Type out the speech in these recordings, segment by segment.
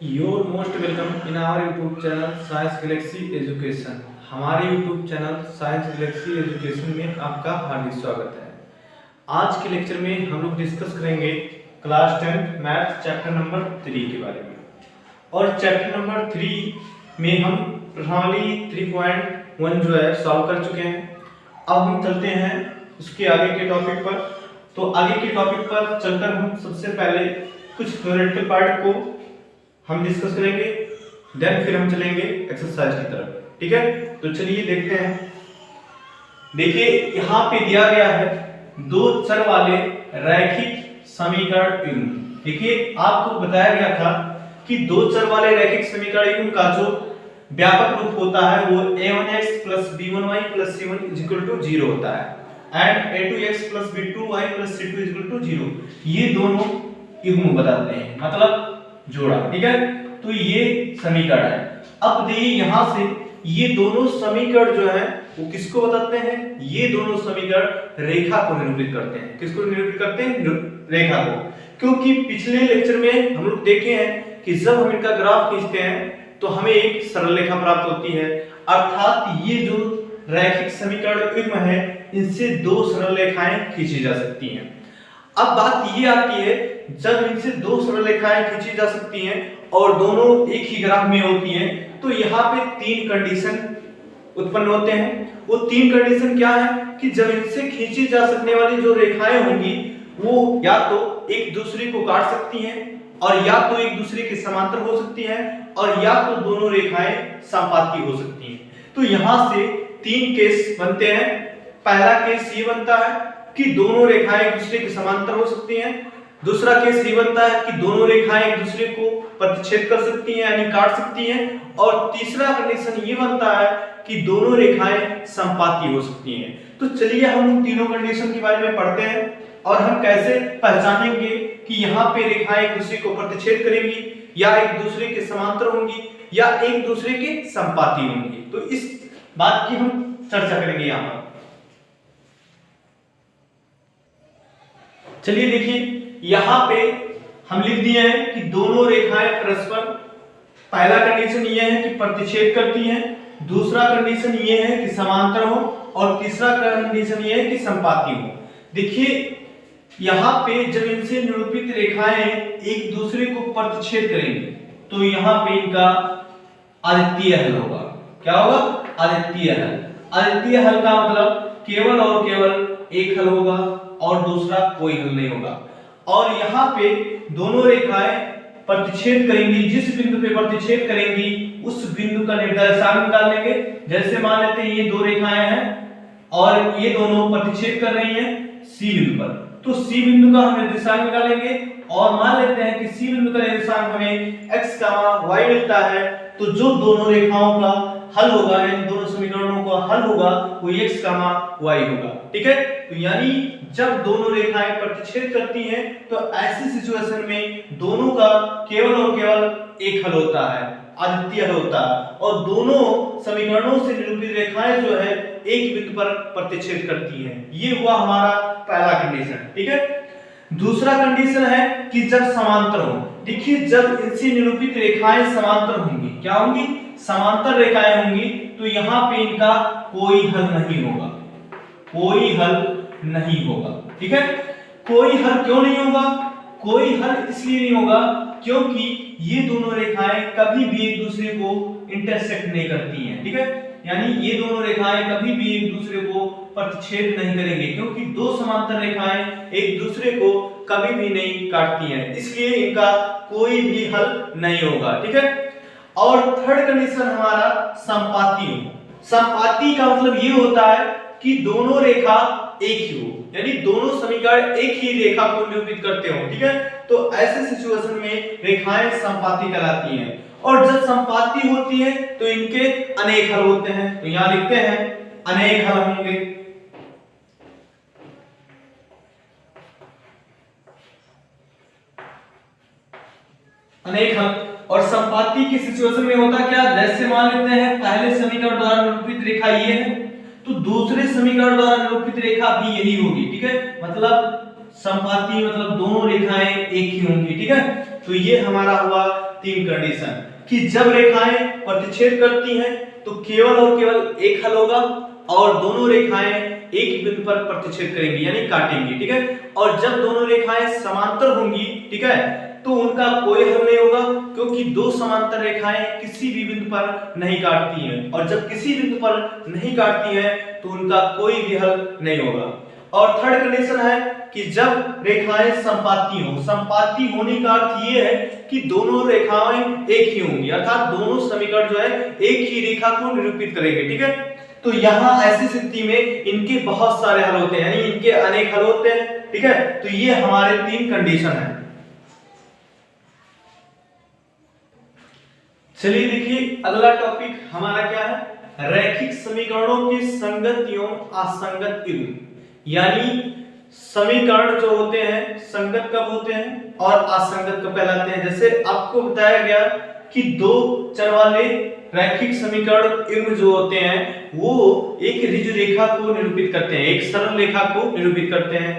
Your most welcome in our YouTube channel Science Galaxy Education. हमारे YouTube channel Science Galaxy Education में आपका हार्दिक स्वागत है। आज के लेक्चर में हम लोग डिस्कस करेंगे क्लास 10 मैथ चैप्टर नंबर 3 के बारे में। और चैप्टर नंबर 3 में हम प्रश्नावली 3.1 जो है सॉल्व कर चुके हैं। अब हम चलते हैं उसके आगे के टॉपिक पर। तो आगे के टॉपिक पर चलकर हम सबसे पहले कुछ थ्योरेटिकल पार्ट को हम डिस्कस करेंगे, देन फिर हम चलेंगे एक्सरसाइज की तरफ। ठीक है, तो चलिए देखते हैं। देखिए यहाँ पे दिया गया है दो चर वाले रैखिक समीकरण युग्म। देखिए आपको बताया गया था कि दो चर वाले रैखिक समीकरण युग्म का जो व्यापक रूप होता है वो a1x + b1y + c1 = 0 होता है एंड a2x + b2y + c2 = 0। ये दोनों युग्म बताते हैं, मतलब जोड़ा। ठीक है, तो ये समीकरण है। अब देखिए यहां से ये दोनों समीकरण जो है वो किसको बताते हैं? ये दोनों समीकरण रेखा को निरूपित करते हैं। किसको निरूपित करते हैं? रेखा को। क्योंकि पिछले लेक्चर में हम लोग देखे हैं कि जब हम इनका ग्राफ खींचते हैं तो हमें एक सरल रेखा प्राप्त होती है, अर्थात ये जो रैखिक समीकरण युग्म है इनसे दो सरल रेखाएं खींची जा सकती हैं। अब बात ये आती है, जब इनसे दो सरल रेखाएं खींची जा सकती हैं और दोनों एक ही ग्राफ में होती हैं, तो यहाँ पे तीन कंडीशन उत्पन्न होते हैं। वो तीन कंडीशन क्या है कि जब इनसे खींची जा सकने वाली जो रेखाएं होंगी वो या तो एक दूसरे को काट सकती हैं, और या तो एक दूसरे के समांतर हो सकती हैं, और या तो दोनों रेखाएं समापाती हो सकती हैं। तो यहाँ से तीन केस बनते हैं। पहला केस ये बनता है कि दोनों रेखाएं एक दूसरे के समांतर हो सकती हैं। दूसरा केस ये बनता है कि दोनों रेखाएं एक दूसरे को प्रतिच्छेद कर सकती हैं, यानी काट सकती हैं। और तीसरा कंडीशन ये बनता है कि दोनों रेखाएं समपाती हो सकती हैं। तो चलिए हम उन तीनों कंडीशन के बारे में पढ़ते हैं और हम कैसे पहचानेंगे कि यहाँ पे रेखाएं एक दूसरे को प्रतिच्छेद करेंगी, या एक दूसरे के समांतर होंगी, या एक दूसरे के समपाती होंगी। तो इस बात की हम चर्चा करेंगे यहाँ पर। चलिए देखिए यहां पे हम लिख दिए हैं कि दोनों रेखाएं परस्पर, पहला कंडीशन ये है कि प्रतिच्छेद करती हैं, दूसरा कंडीशन ये है कि समांतर हो, और तीसरा कंडीशन ये है कि समपाती हो। देखिए यहां पे जब इनसे निरूपित रेखाएं एक दूसरे को प्रतिच्छेद करेंगी तो यहां पे इनका अद्वितीय हल होगा। क्या होगा? अद्वितीय हल। अद्वितीय हल का मतलब केवल और केवल एक हल होगा और दूसरा कोई हल नहीं होगा। और यहाँ पे दोनों रेखाएं प्रतिच्छेद करेंगी, जिस बिंदु पे प्रतिच्छेद करेंगी उस बिंदु का निर्देशांक निकाल लेंगे। जैसे मान लेते हैं ये दो रेखाएं हैं और ये दोनों प्रतिच्छेद कर रही हैं सी बिंदु पर, तो सी बिंदु का हम निर्देशांक निकालेंगे और मान लेते हैं कि सी बिंदु का निर्देशांक हमें x, y मिलता है। तो जो दोनों रेखाओं का हल होगा, इन दोनों समीकरणों का हल होगा वो x, y होगा। ठीक है, तो यानी जब दोनों रेखाएं प्रतिच्छेद करती हैं तो ऐसी सिचुएशन में दोनों का केवल और केवल एक हल होता है, अद्वितीय हल होता है, और दोनों समीकरणों से निरूपित रेखाएं जो है एक बिंदु पर प्रतिच्छेद करती हैं। ये हुआ हमारा पहला कंडीशन। ठीक है, दूसरा कंडीशन है कि जब समांतर हो। देखिए जब इनसे निरूपित रेखाएं समांतर होंगी, क्या होंगी? समांतर रेखाएं होंगी, तो यहाँ पे इनका कोई हल नहीं होगा, कोई हल नहीं होगा। ठीक है, कोई हल क्यों नहीं होगा? कोई हल इसलिए नहीं होगा क्योंकि ये दोनों रेखाएं कभी भी एक दूसरे को इंटरसेक्ट नहीं करती हैं। ठीक है, यानी ये दोनों रेखाएं कभी भी एक दूसरे को प्रतिच्छेद नहीं करेंगे, क्योंकि दो समांतर रेखाएं एक दूसरे को कभी भी नहीं काटती हैं, इसलिए इनका कोई भी हल नहीं होगा। ठीक है, और थर्ड कंडीशन हमारा समपाती हो। समपाती का मतलब ये होता है कि दोनों रेखा एक ही हो, यानी दोनों समीकरण एक ही रेखा को निरूपित करते हो। ठीक है, तो ऐसे सिचुएशन में रेखाएं समपाती कहलाती हैं। और जब समपाती होती है तो इनके अनेक हल होते हैं। तो यहां लिखते हैं अनेक हल होंगे। अनेक हल। और समपाती की सिचुएशन में होता क्या? जैसे मान लेते हैं पहले समीकरण द्वारा निरूपित रेखा ये है, तो दूसरे समीकरण द्वारा निरूपित रेखा भी यही होगी। ठीक है, मतलब समपाती मतलब दोनों रेखाएं एक ही होंगी। ठीक है, तो ये हमारा हुआ तीन कंडीशन कि जब रेखाएं प्रतिच्छेद करती हैं तो केवल और केवल एक हल होगा और दोनों रेखाएं एक बिंदु पर प्रतिच्छेद करेंगी यानी काटेंगी, ठीक है। और जब दोनों रेखाएं समांतर होंगी, ठीक है, तो उनका कोई हल नहीं होगा क्योंकि दो समांतर रेखाएं किसी भी बिंदु पर नहीं काटती हैं और जब किसी बिंदु पर नहीं काटती हैं तो उनका कोई भी हल नहीं होगा। और थर्ड कंडीशन है कि जब रेखाएं संपाती हो, संपाती होने का अर्थ ये है कि दोनों रेखाएं एक ही होंगी अर्थात दोनों समीकरण जो है एक ही रेखा को निरूपित करेंगे, ठीक है। तो यहाँ ऐसी स्थिति में इनके बहुत सारे हल होते हैं यानी इनके अनेक हल होते हैं, ठीक है। तो ये हमारे तीन कंडीशन है। चलिए देखिए अगला टॉपिक हमारा क्या है, रैखिक समीकरणों के संगत एवं असंगत युग्म। यानी समीकरण जो होते हैं संगत कब होते हैं और असंगत कब कहलाते हैं। जैसे आपको बताया गया कि दो चर वाले रैखिक समीकरण युग्म जो होते हैं वो एक ऋजु रेखा को निरूपित करते हैं, एक सरल रेखा को निरूपित करते हैं।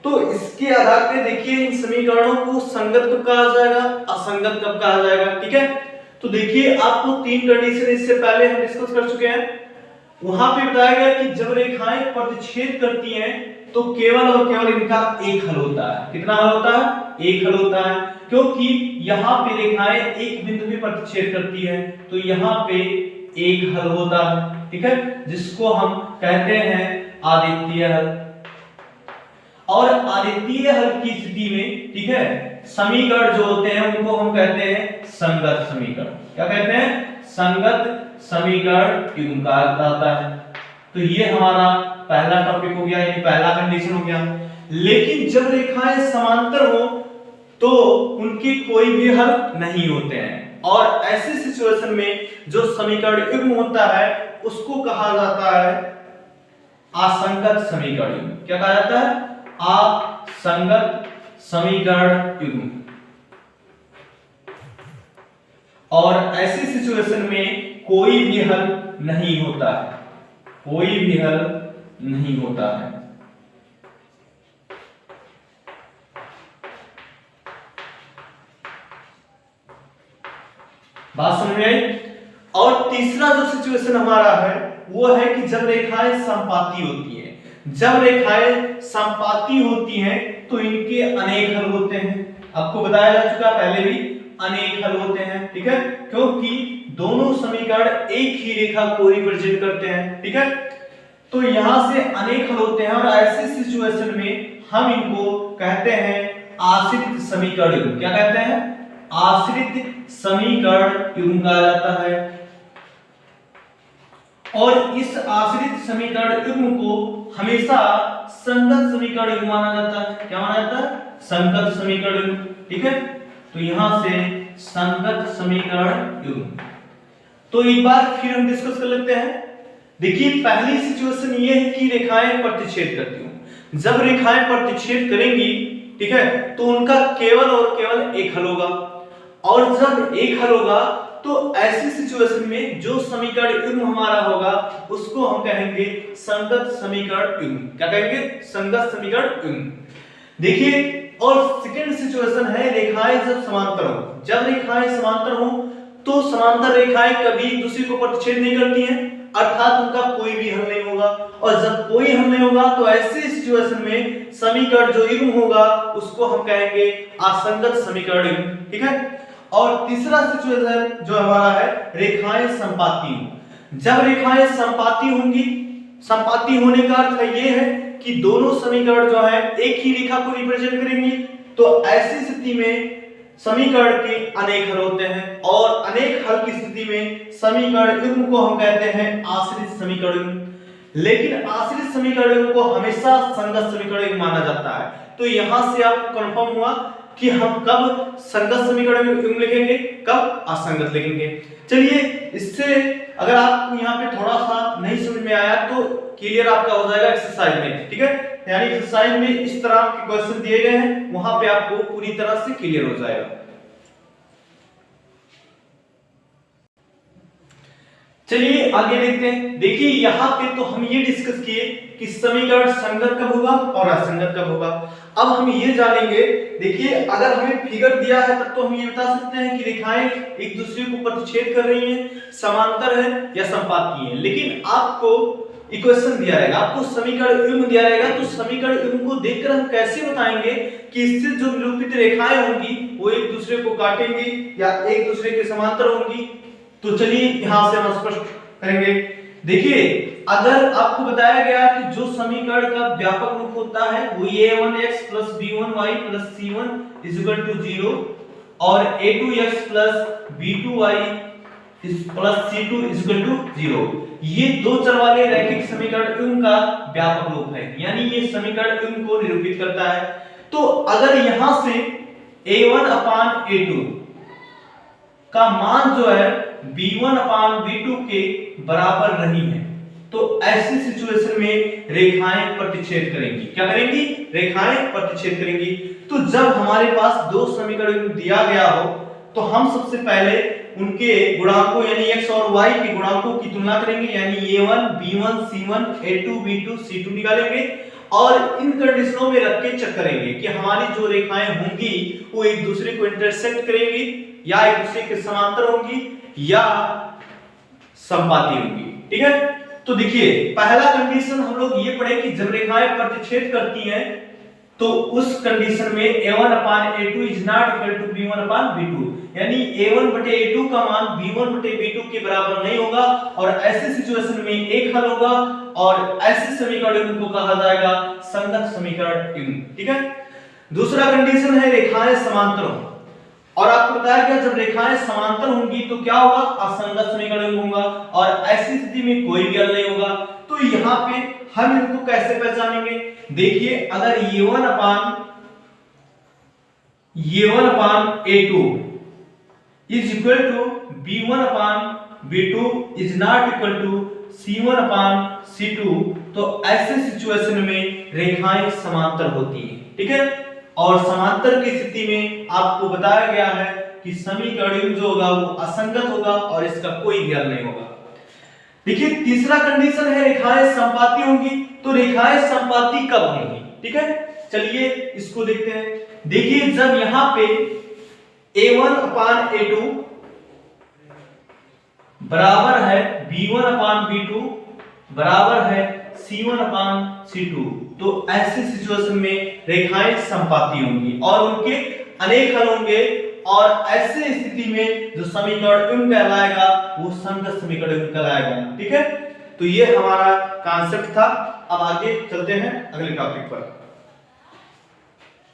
तो इसके आधार पे देखिए इन समीकरणों को संगत कब कहा जाएगा, असंगत कब कहा जाएगा, ठीक है। तो देखिए आपको तीन कंडीशन इससे पहले हम डिस्कस कर चुके हैं। वहां पे बताया गया कि जब रेखाएं प्रतिच्छेद करती हैं तो केवल और केवल इनका एक हल होता है। कितना हल होता है, एक हल होता है, क्योंकि यहाँ पे रेखाएं एक बिंदु पे प्रतिच्छेद करती है तो यहाँ पे एक हल होता है, ठीक है, जिसको हम कहते हैं आदित्य हल। और आदित्य हल की स्थिति में, ठीक है, समीकरण जो होते हैं उनको हम कहते हैं संगत समीकरण। क्या कहते हैं, संगत समीकरण युग्म कहा जाता है। तो ये हमारा पहला टॉपिक हो गया यानी पहला कंडीशन हो गया। लेकिन जब रेखाएं समांतर हो तो उनके कोई भी हल नहीं होते हैं और ऐसे सिचुएशन में जो समीकरण युग्म होता है उसको कहा जाता है असंगत समीकरण युग्म। क्या कहा जाता है, असंगत समीकरण युग्म। और ऐसी सिचुएशन में कोई भी हल नहीं होता है, कोई भी हल नहीं होता है। बात समझ में आई। और तीसरा जो सिचुएशन हमारा है वो है कि जब रेखाएं संपाती होती हैं। जब रेखाएं संपाती होती हैं तो इनके अनेक हल होते हैं। आपको बताया जा चुका पहले भी, अनेक हल होते हैं, ठीक है, क्योंकि दोनों समीकरण एक ही रेखा को रिप्रेजेंट करते हैं, ठीक है। तो यहां से अनेक हल होते हैं और ऐसे सिचुएशन में हम इनको कहते हैं आश्रित समीकरण युग्म। क्या कहते हैं, आश्रित समीकरण युग्म कहा जाता है। और इस आश्रित समीकरण युग्म को हमेशा संगत समीकरण युग्म माना जाता है। क्या माना जाता है, संगत समीकरण युग्म, ठीक है। तो यहां से संगत समीकरण युग्म। तो एक बार फिर हम डिस्कस कर लेते हैं। देखिए पहली सिचुएशन ये है कि रेखाएं प्रतिच्छेद करती हूं। जब रेखाएं प्रतिच्छेद करेंगी, ठीक है, तो उनका केवल और केवल एक हल होगा और जब एक हल होगा तो ऐसी सिचुएशन में जो समीकरण युग्म हमारा होगा उसको हम कहेंगे संगत समीकरण युग्म। क्या कहेंगे, संगत समीकरण युग्म। देखिए और सेकंड सिचुएशन है रेखाएं जब समांतर हो। जब रेखाएं समांतर हो तो समांतर रेखाएं कभी एक दूसरे को प्रतिच्छेद नहीं करती हैं अर्थात उनका कोई भी हल नहीं होगा। और जब कोई हल नहीं होगा तो ऐसे सिचुएशन में समीकरण जो युग्म होगा उसको हम कहेंगे असंगत समीकरण युग्म, ठीक है। और तीसरा सिचुएशन जो हमारा है रेखाएं संपाती हो। जब रेखाएं संपाती होंगी, संपाती होने का अर्थ ये है कि दोनों समीकरण जो है एक ही रेखा को रिप्रेजेंट करेंगी। तो ऐसी स्थिति में समीकरण के अनेक हल होते हैं और अनेक हल की स्थिति में समीकरण युग्म को हम कहते हैं आश्रित समीकरण युग्म। लेकिन आश्रित समीकरण युग्म को हमेशा संगत समीकरण युग्म माना जाता है। तो यहां से आपको कंफर्म हुआ कि हम कब संगत समीकरण युग्म लिखेंगे, कब असंगत लिखेंगे। चलिए इससे अगर आपको यहाँ पे थोड़ा सा नहीं समझ में आया तो क्लियर आपका हो जाएगा एक्सरसाइज में, ठीक है। यानी एक्सरसाइज में इस तरह के क्वेश्चन दिए गए हैं वहां पे आपको पूरी तरह से क्लियर हो जाएगा। चलिए आगे देखते हैं। देखिए यहाँ पे तो हम ये डिस्कस किए कि समीकरण संगत कब होगा और असंगत कब होगा। अब हम ये जानेंगे, देखिए अगर हमें फिगर दिया है तब तो हम ये बता सकते हैं कि रेखाएं एक दूसरे को प्रतिच्छेद कर रही हैं, समांतर है या समपाती है। लेकिन आपको इक्वेशन दिया रहेगा, आपको समीकरण युग्म दिया रहेगा, तो समीकरण युग्म को देखकर हम कैसे बताएंगे कि इससे जो निरूपित रेखाएं होंगी वो एक दूसरे को काटेंगी या एक दूसरे के समांतर होंगी। तो चलिए यहां से हम स्पष्ट करेंगे। देखिए अगर आपको बताया गया कि जो समीकरण का व्यापक रूप होता है वो a1x + b1y + c1 = 0 और a2x + b2y + c2 = 0, ये दो चर वाले रैखिक समीकरण युग्म का व्यापक रूप है, यानी ये समीकरण युग्म को निरूपित करता है। तो अगर यहां से a1/a2 का मान जो है b1/b2 के बराबर नहीं है, तो ऐसी सिचुएशन में रेखाएं प्रतिच्छेद करेंगी। क्या करेंगी? रेखाएं प्रतिच्छेद करेंगी। तो जब हमारे पास दो समीकरण दिया गया हो तो हम सबसे पहले उनके गुणांकों यानी x और y के गुणांकों की तुलना करेंगे, यानी a1 b1 c1 a2 b2 c2 निकालेंगे और इन कंडीशनों में रख के चेक करेंगे कि हमारी जो रेखाएं होंगी वो एक दूसरे को इंटरसेक्ट करेंगी या एक दूसरे के समांतर होंगी या समपाती होंगी। ठीक है, तो देखिए पहला कंडीशन हम लोग ये पढ़े कि जब रेखाएं प्रतिच्छेद करती हैं तो उस कंडीशन में a1/a2 = b1/b2, यानी a1/a2 का मान b1/b2 के बराबर नहीं होगा और ऐसे सिचुएशन में एक हल होगा और ऐसे समीकरण को कहा जाएगा संगत समीकरण युग्म। ठीक है, दूसरा कंडीशन है रेखाएं समांतर हो, और आपको बताया गया जब रेखाएं समांतर होंगी तो क्या होगा? असंगत समीकरण युग्म होगा और ऐसी स्थिति में कोई भी हल नहीं होगा। तो यहाँ पे हम इनको कैसे पहचानेंगे? देखिए अगर a1/a2 = b1/b2 = c1/c2, तो ऐसे सिचुएशन में रेखाएं समांतर होती हैं। ठीक है, और समांतर की स्थिति में आपको बताया गया है कि समीकरण युग्म जो होगा वो असंगत होगा और इसका कोई भी हल नहीं होगा। देखिए तीसरा कंडीशन है रेखाएं समपाती होंगी। तो रेखाएं समपाती कब होंगी? ठीक है, चलिए इसको देखते हैं। देखिए जब यहां पे a1/a2 बराबर है b1/b2 बराबर है c1/c2, तो ऐसे सिचुएशन में रेखाएं समपाती होंगी और उनके अनेक हल होंगे और ऐसे स्थिति में जो समीकरण युग्म कहलाएगा वो संगत समीकरण युग्म कहलाएगा। ठीक है, तो ये हमारा कॉन्सेप्ट था। अब आगे चलते हैं अगले टॉपिक पर।